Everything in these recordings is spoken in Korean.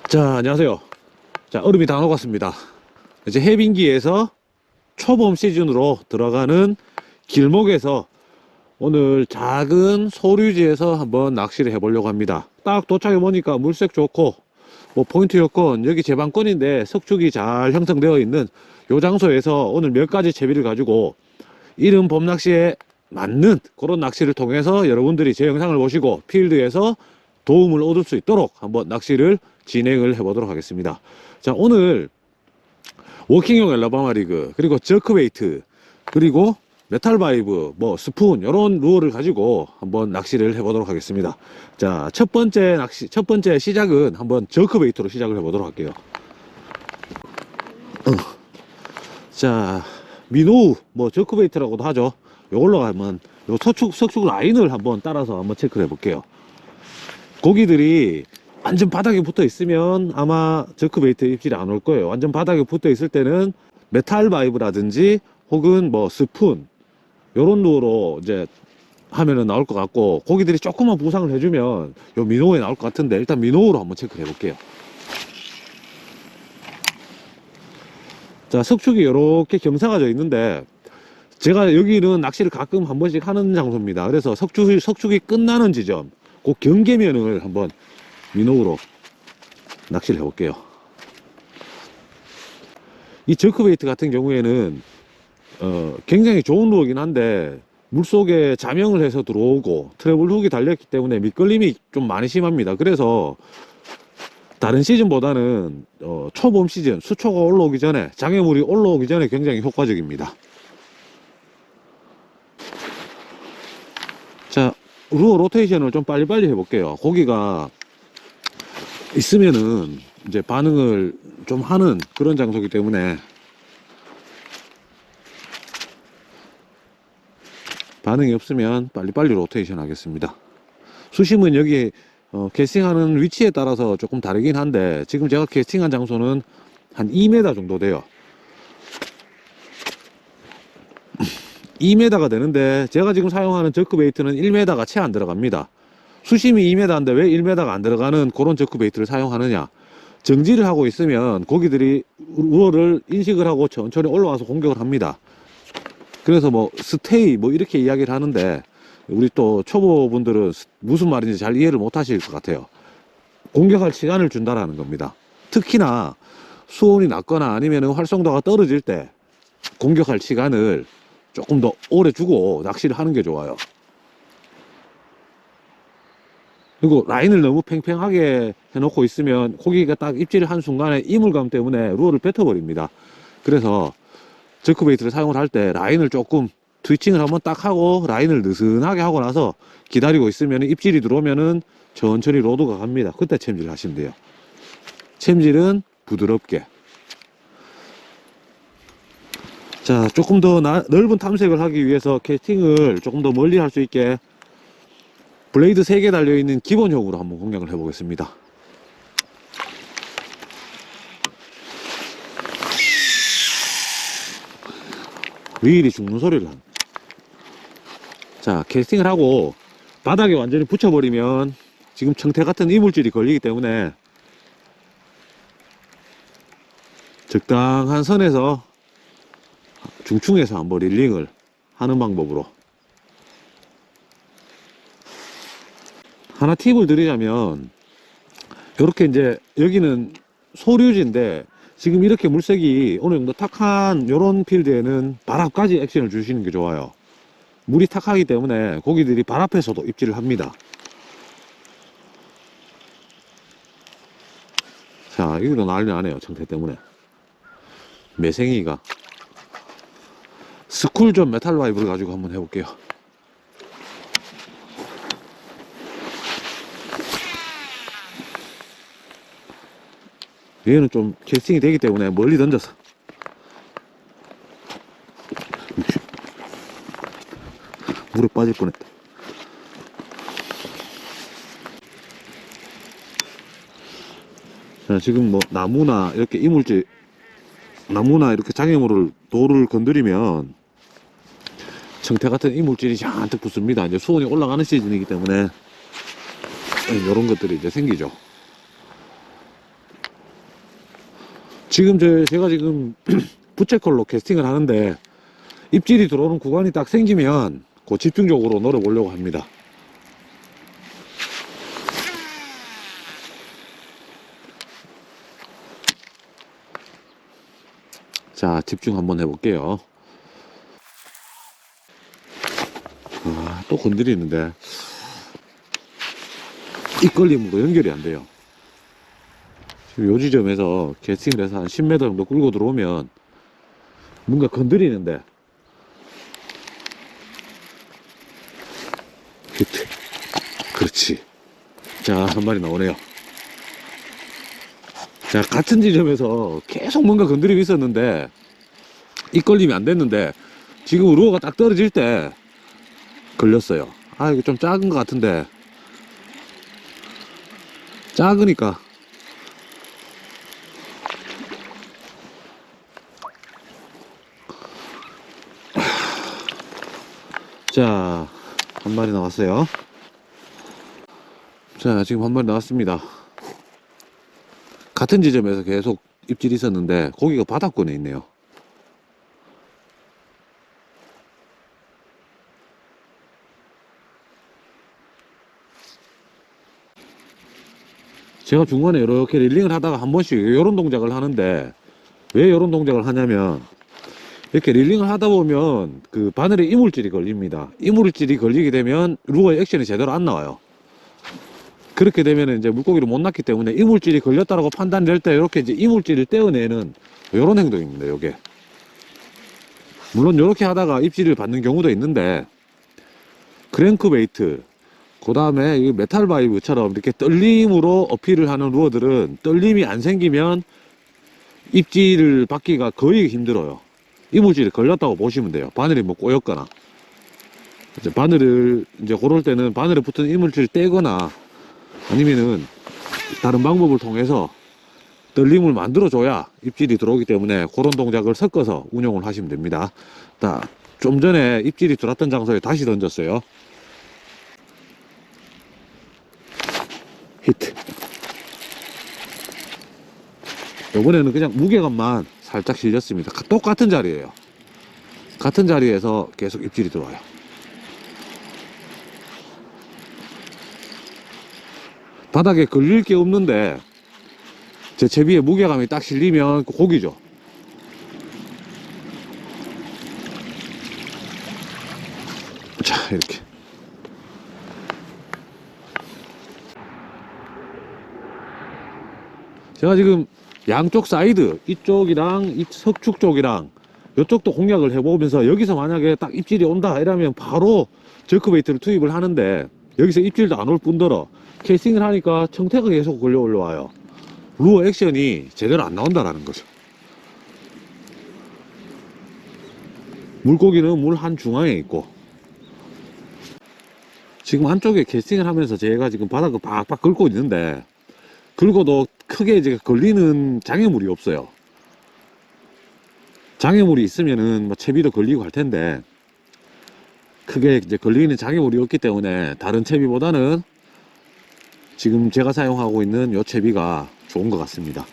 자, 안녕하세요. 자, 얼음이 다 녹았습니다. 이제 해빙기에서 초봄 시즌으로 들어가는 길목에서 오늘 작은 소류지에서 한번 낚시를 해보려고 합니다. 딱 도착해 보니까 물색 좋고 뭐 포인트 여건 여기 제 방권인데 석축이 잘 형성되어 있는 요 장소에서 오늘 몇 가지 채비를 가지고 이른 봄낚시에 맞는 그런 낚시를 통해서 여러분들이 제 영상을 보시고 필드에서 도움을 얻을 수 있도록 한번 낚시를 진행을 해보도록 하겠습니다. 자, 오늘 워킹용 엘라바마 리그, 그리고 저크베이트, 그리고 메탈바이브, 뭐 스푼 이런 루어를 가지고 한번 낚시를 해보도록 하겠습니다. 자, 첫 번째 시작은 한번 저크베이트로 시작을 해보도록 할게요. 자, 미노우 뭐 저크베이트라고도 하죠. 요걸로 가면 요 석축 라인을 한번 따라서 한번 체크를 해볼게요. 고기들이 완전 바닥에 붙어 있으면 아마 저크베이트 입질이 안 올 거예요. 완전 바닥에 붙어 있을 때는 메탈 바이브라든지 혹은 뭐 스푼 요런 루어로 이제 하면은 나올 것 같고, 고기들이 조금만 부상을 해주면 요 미노우에 나올 것 같은데 일단 미노우로 한번 체크해 볼게요. 자, 석축이 이렇게 경사가 져 있는데 제가 여기는 낚시를 가끔 한 번씩 하는 장소입니다. 그래서 석축이 끝나는 지점, 그 경계면을 한번 미노우로 낚시를 해볼게요. 이 저크베이트 같은 경우에는 굉장히 좋은 루어긴 한데 물속에 자명을 해서 들어오고 트래블 훅이 달렸기 때문에 미끌림이 좀 많이 심합니다. 그래서 다른 시즌보다는 초봄 시즌 수초가 올라오기 전에, 장애물이 올라오기 전에 굉장히 효과적입니다. 자, 루어 로테이션을 좀 빨리빨리 해볼게요. 고기가 있으면은 이제 반응을 좀 하는 그런 장소이기 때문에 반응이 없으면 빨리빨리 로테이션 하겠습니다. 수심은 여기 캐스팅하는 위치에 따라서 조금 다르긴 한데 지금 제가 캐스팅한 장소는 한 2m 정도 돼요. 2m가 되는데 제가 지금 사용하는 저크베이트는 1m가 채 안 들어갑니다. 수심이 2m인데 왜 1m가 안 들어가는 그런 저크베이트를 사용하느냐, 정지를 하고 있으면 고기들이 우어를 인식을 하고 천천히 올라와서 공격을 합니다. 그래서 뭐 스테이 뭐 이렇게 이야기를 하는데 우리 또 초보분들은 무슨 말인지 잘 이해를 못 하실 것 같아요. 공격할 시간을 준다라는 겁니다. 특히나 수온이 낮거나 아니면 활성도가 떨어질 때 공격할 시간을 조금 더 오래 주고 낚시를 하는 게 좋아요. 그리고 라인을 너무 팽팽하게 해놓고 있으면 고기가 딱 입질을 한 순간에 이물감 때문에 루어를 뱉어버립니다. 그래서 저크베이트를 사용을 할 때 라인을 조금 트위칭을 한번 딱 하고 라인을 느슨하게 하고 나서 기다리고 있으면 입질이 들어오면은 천천히 로드가 갑니다. 그때 챔질을 하시면 돼요. 챔질은 부드럽게. 자, 조금 더 넓은 탐색을 하기 위해서 캐스팅을 조금 더 멀리 할 수 있게 블레이드 3개 달려있는 기본형으로 한번 공략을 해보겠습니다. 윌이 죽는 소리를 합니다. 자, 캐스팅을 하고 바닥에 완전히 붙여버리면 지금 청태 같은 이물질이 걸리기 때문에 적당한 선에서 중충에서 한번 릴링을 하는 방법으로. 하나 팁을 드리자면, 이렇게 이제 여기는 소류지인데 지금 이렇게 물색이 어느 정도 탁한 요런 필드에는 발 앞까지 액션을 주시는 게 좋아요. 물이 탁하기 때문에 고기들이 발 앞에서도 입질을 합니다. 자, 여기도 난리 나네요. 청태 때문에. 매생이가. 스쿨존 메탈 바이브를 가지고 한번 해볼게요. 얘는 좀 캐스팅이 되기 때문에 멀리 던져서. 물에 빠질 뻔했다. 자, 지금 뭐 나무나 이렇게 이물질, 나무나 이렇게 장애물을 돌을 건드리면 청태 같은 이물질이 잔뜩 붙습니다. 이제 수온이 올라가는 시즌이기 때문에 이런 것들이 이제 생기죠. 지금 제가 지금 부채꼴로 캐스팅을 하는데 입질이 들어오는 구간이 딱 생기면 그 집중적으로 노려보려고 합니다. 자, 집중 한번 해볼게요. 아, 또 건드리는데 이끌림으로 연결이 안 돼요. 지금 요 지점에서 캐스팅을 해서 한 10m 정도 끌고 들어오면 뭔가 건드리는데 히트. 그렇지. 자, 한 마리 나오네요. 자, 같은 지점에서 계속 뭔가 건드리고 있었는데 이끌림이 안 됐는데 지금 루어가 딱 떨어질 때 걸렸어요. 아, 이거 좀 작은 것 같은데 작으니까 자, 한 마리 나왔어요. 자, 지금 한 마리 나왔습니다. 같은 지점에서 계속 입질이 있었는데 고기가 바닥권에 있네요. 제가 중간에 이렇게 릴링을 하다가 한 번씩 이런 동작을 하는데 왜 이런 동작을 하냐면 이렇게 릴링을 하다 보면 그 바늘에 이물질이 걸립니다. 이물질이 걸리게 되면 루어의 액션이 제대로 안 나와요. 그렇게 되면 이제 물고기를 못 낚기 때문에 이물질이 걸렸다라고 판단될 때 이렇게 이제 이물질을 떼어내는 이런 행동입니다. 요게 물론 이렇게 하다가 입질을 받는 경우도 있는데 크랭크베이트 그 다음에 이 메탈 바이브처럼 이렇게 떨림으로 어필을 하는 루어들은 떨림이 안 생기면 입질을 받기가 거의 힘들어요. 이물질이 걸렸다고 보시면 돼요. 바늘이 뭐 꼬였거나 이제 바늘을 이제 고를 때는 바늘에 붙은 이물질을 떼거나 아니면은 다른 방법을 통해서 떨림을 만들어 줘야 입질이 들어오기 때문에 그런 동작을 섞어서 운용을 하시면 됩니다. 자, 좀 전에 입질이 들어왔던 장소에 다시 던졌어요. 히트. 이번에는 그냥 무게감만 살짝 실렸습니다. 똑같은 자리에요. 같은 자리에서 계속 입질이 들어와요. 바닥에 걸릴 게 없는데 제 채비에 무게감이 딱 실리면 고기죠. 자, 이렇게 제가 지금 양쪽 사이드 이쪽이랑 이 석축 쪽이랑 이쪽도 공략을 해보면서 여기서 만약에 딱 입질이 온다 이러면 바로 저크베이트를 투입을 하는데 여기서 입질도 안 올 뿐더러 캐스팅을 하니까 청태가 계속 걸려 올라와요. 루어 액션이 제대로 안 나온다라는 거죠. 물고기는 물 한 중앙에 있고 지금 한쪽에 캐스팅을 하면서 제가 지금 바닥을 박박 긁고 있는데 긁어도 크게 이제 걸리는 장애물이 없어요. 장애물이 있으면은 뭐 채비도 걸리고 할 텐데 크게 이제 걸리는 장애물이 없기 때문에 다른 채비보다는 지금 제가 사용하고 있는 이 채비가 좋은 것 같습니다.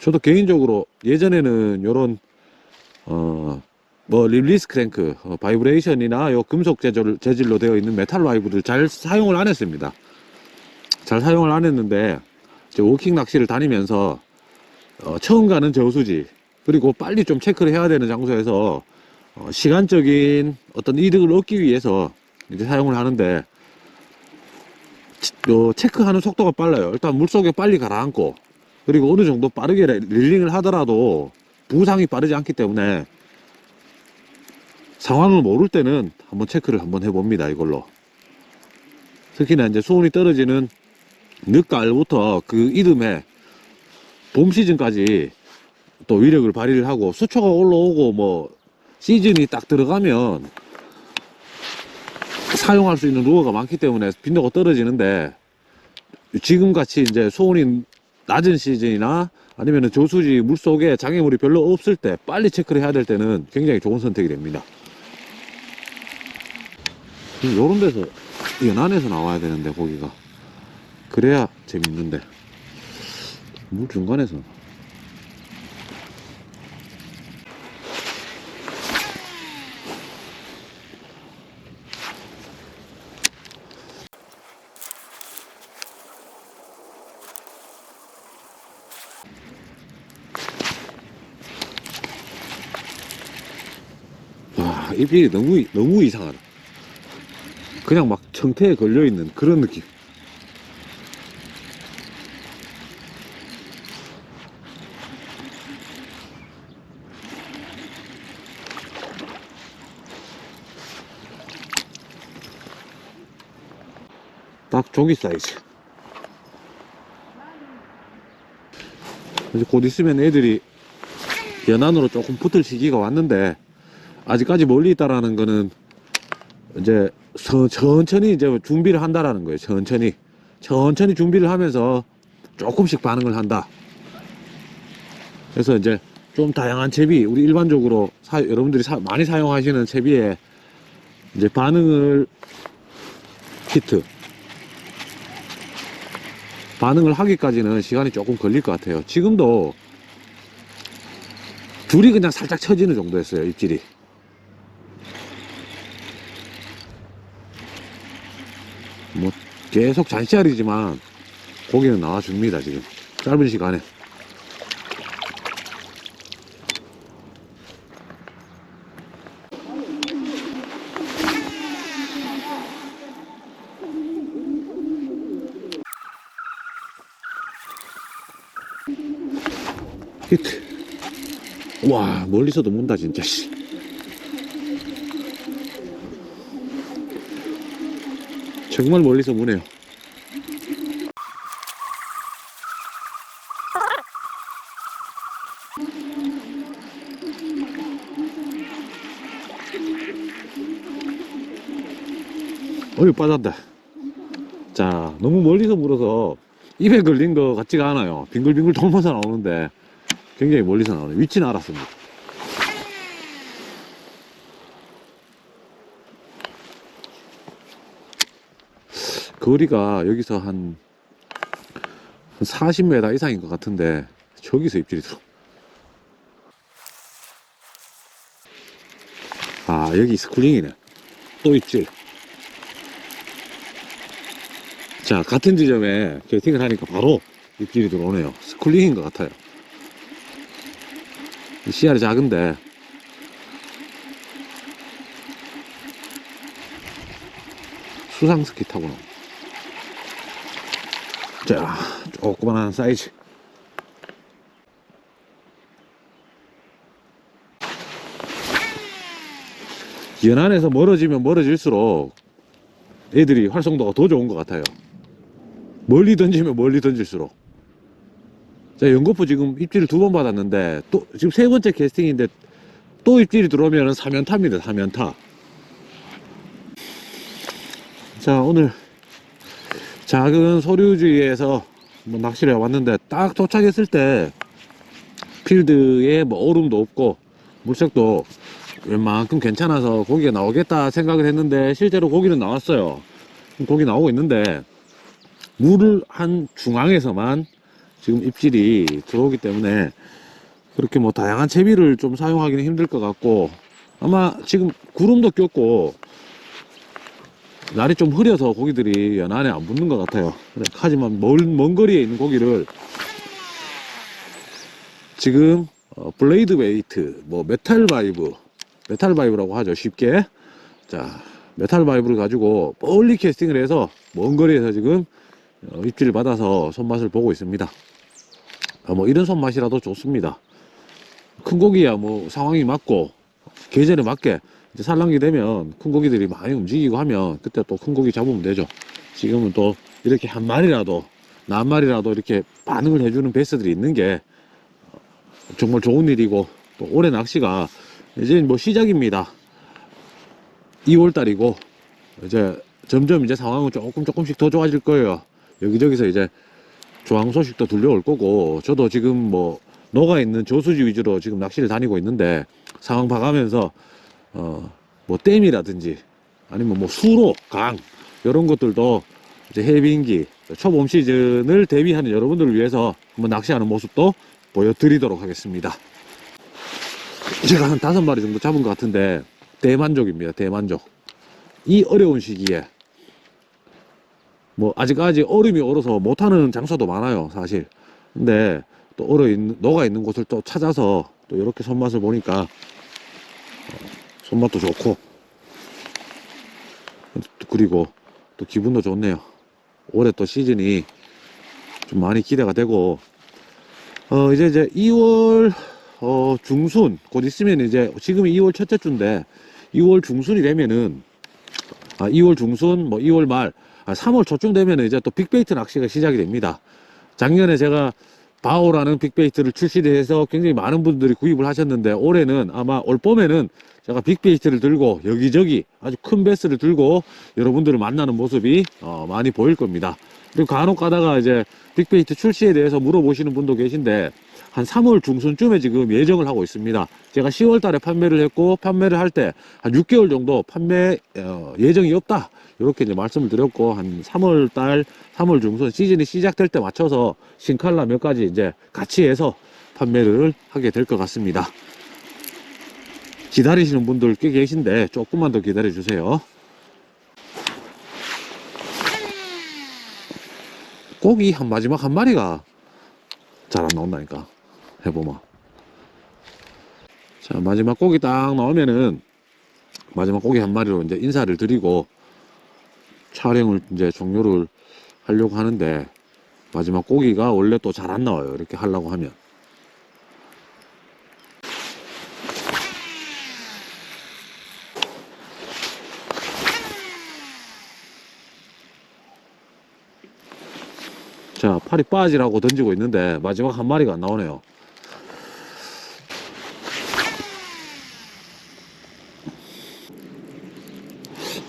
저도 개인적으로 예전에는 요런 뭐 릴리스 크랭크, 바이브레이션이나 요 금속 재질로 되어 있는 메탈 바이브를 잘 사용을 안 했습니다. 잘 사용을 안 했는데 이제 워킹 낚시를 다니면서 처음 가는 저수지 그리고 빨리 좀 체크를 해야 되는 장소에서 시간적인 어떤 이득을 얻기 위해서 이제 사용을 하는데 체크하는 속도가 빨라요. 일단 물속에 빨리 가라앉고 그리고 어느 정도 빠르게 릴링을 하더라도 부상이 빠르지 않기 때문에 상황을 모를 때는 한번 체크를 한번 해봅니다. 이걸로 특히나 이제 수온이 떨어지는 늦가을부터 그 이듬해 봄 시즌까지 또 위력을 발휘를 하고 수초가 올라오고 뭐 시즌이 딱 들어가면 사용할 수 있는 루어가 많기 때문에 빈도가 떨어지는데 지금같이 이제 수온이 낮은 시즌이나 아니면 저수지 물속에 장애물이 별로 없을 때 빨리 체크를 해야 될 때는 굉장히 좋은 선택이 됩니다. 요런 데서 연안에서 나와야 되는데 고기가 그래야 재밌는데 물 중간에서 와 입질이 너무 이상하다. 그냥 막 청태에 걸려있는 그런 느낌. 딱 조기 사이즈. 이제 곧 있으면 애들이 연안으로 조금 붙을 시기가 왔는데 아직까지 멀리 있다라는 거는 이제 천천히 이제 준비를 한다라는 거예요. 천천히 준비를 하면서 조금씩 반응을 한다. 그래서 이제 좀 다양한 채비, 우리 일반적으로 여러분들이 많이 사용하시는 채비에 이제 반응을 하기까지는 시간이 조금 걸릴 것 같아요. 지금도 줄이 그냥 살짝 처지는 정도였어요, 입질이. 뭐 계속 잔시알이지만 고기는 나와줍니다. 지금 짧은 시간에. 히트. 와 멀리서도 문다 진짜. 정말 멀리서 무네요. 어이 빠졌다. 자 너무 멀리서 물어서 입에 걸린 것 같지가 않아요. 빙글빙글 돌면서 나오는데 굉장히 멀리서 나오네. 위치는 알았습니다. 거리가 여기서 한 40m 이상인 것 같은데 저기서 입질이 들어. 아 여기 스쿨링이네. 또 입질. 자 같은 지점에 캐스팅을 하니까 바로 입질이 들어오네요. 스쿨링인 것 같아요. 씨알이 작은데 수상 스키 타고 나옵니다. 자 조그만한 사이즈. 연안에서 멀어지면 멀어질수록 애들이 활성도가 더 좋은 것 같아요. 멀리 던지면 멀리 던질수록. 자 연거푸 지금 입질을 2번 받았는데 또 지금 3번째 캐스팅인데 또 입질이 들어오면 사면타입니다. 사면타. 자 오늘 작은 소류지에서 뭐 낚시를 왔는데 딱 도착했을 때 필드에 뭐 얼음도 없고 물색도 웬만큼 괜찮아서 고기가 나오겠다 생각을 했는데 실제로 고기는 나왔어요. 고기 나오고 있는데 물을 한 중앙에서만 지금 입질이 들어오기 때문에 그렇게 뭐 다양한 채비를 좀 사용하기는 힘들 것 같고 아마 지금 구름도 꼈고 날이 좀 흐려서 고기들이 연안에 안 붙는 것 같아요. 하지만 먼 거리에 있는 고기를 지금 블레이드 웨이트, 뭐 메탈 바이브라고 하죠 쉽게. 자 메탈 바이브를 가지고 멀리 캐스팅을 해서 먼 거리에서 지금 입질을 받아서 손맛을 보고 있습니다. 뭐 이런 손맛이라도 좋습니다. 큰 고기야 뭐 상황이 맞고 계절에 맞게 이제 산란기 되면 큰 고기들이 많이 움직이고 하면 그때 또 큰 고기 잡으면 되죠. 지금은 또 이렇게 한 마리라도 이렇게 반응을 해주는 베스들이 있는 게 정말 좋은 일이고 또 올해 낚시가 이제 뭐 시작입니다. 2월달이고 이제 점점 이제 상황은 조금씩 더 좋아질 거예요. 여기저기서 이제 조항 소식도 들려올 거고 저도 지금 뭐 녹아 있는 저수지 위주로 지금 낚시를 다니고 있는데 상황 봐가면서 뭐 댐이라든지 아니면 뭐 수로, 강 이런 것들도 이제 해빙기 초봄 시즌을 대비하는 여러분들을 위해서 한번 낚시하는 모습도 보여드리도록 하겠습니다. 제가 한 5마리 정도 잡은 것 같은데 대만족입니다. 대만족. 이 어려운 시기에 뭐 아직까지 얼음이 얼어서 못하는 장소도 많아요, 사실. 근데 또 녹아 있는 곳을 또 찾아서 또 이렇게 손맛을 보니까 손맛도 좋고, 그리고 또 기분도 좋네요. 올해 또 시즌이 좀 많이 기대가 되고, 이제 2월 중순 곧 있으면, 이제 지금이 2월 첫째 주인데 2월 중순이 되면은 2월 중순 뭐 2월 말 3월 초쯤 되면은 이제 또 빅베이트 낚시가 시작이 됩니다. 작년에 제가 바오라는 빅베이트를 출시를 해서 굉장히 많은 분들이 구입을 하셨는데, 올해는 아마 올 봄에는 제가 빅베이트를 들고 여기저기 아주 큰 베스를 들고 여러분들을 만나는 모습이 많이 보일 겁니다. 그리고 간혹 가다가 이제 빅베이트 출시에 대해서 물어보시는 분도 계신데, 한 3월 중순쯤에 지금 예정을 하고 있습니다. 제가 10월 달에 판매를 했고, 판매를 할 때 한 6개월 정도 판매 예정이 없다, 이렇게 이제 말씀을 드렸고, 한 3월 달, 3월 중순 시즌이 시작될 때 맞춰서 신칼라 몇 가지 이제 같이 해서 판매를 하게 될 것 같습니다. 기다리시는 분들 꽤 계신데 조금만 더 기다려 주세요. 고기 마지막 한 마리가 잘 안 나온다니까. 해보마. 자, 마지막 고기 딱 나오면은 마지막 고기 한 마리로 이제 인사를 드리고 촬영을 이제 종료를 하려고 하는데, 마지막 고기가 원래 또 잘 안 나와요, 이렇게 하려고 하면. 자, 팔이 빠지라고 던지고 있는데 마지막 한 마리가 안 나오네요.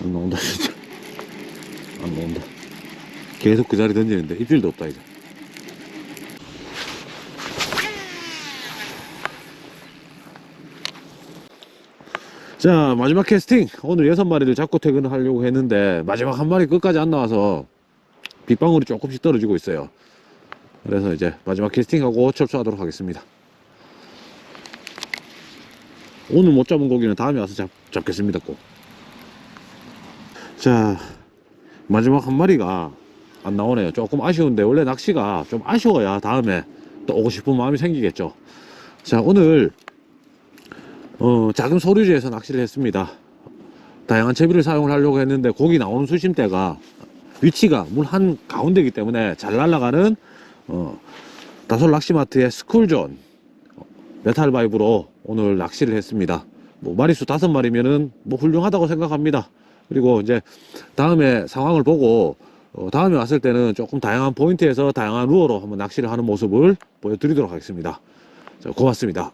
안 나온다, 진짜. 안 나온다. 계속 그 자리 던지는데 입질도 없다, 이제. 자, 마지막 캐스팅. 오늘 6마리를 잡고 퇴근을 하려고 했는데 마지막 한 마리 끝까지 안 나와서 빗방울이 조금씩 떨어지고 있어요. 그래서 이제 마지막 캐스팅하고 철수하도록 하겠습니다. 오늘 못 잡은 고기는 다음에 와서 잡겠습니다, 꼭. 자, 마지막 한 마리가 안 나오네요. 조금 아쉬운데, 원래 낚시가 좀 아쉬워야 다음에 또 오고 싶은 마음이 생기겠죠. 자, 오늘 작은 소류지에서 낚시를 했습니다. 다양한 채비를 사용을 하려고 했는데 고기 나오는 수심대가 위치가 물 한 가운데이기 때문에 잘 날아가는 다솔 낚시마트의 스쿨존 메탈바이브로 오늘 낚시를 했습니다. 뭐 마리수 5마리면은 뭐 훌륭하다고 생각합니다. 그리고 이제 다음에 상황을 보고 다음에 왔을 때는 조금 다양한 포인트에서 다양한 루어로 한번 낚시를 하는 모습을 보여드리도록 하겠습니다. 자, 고맙습니다.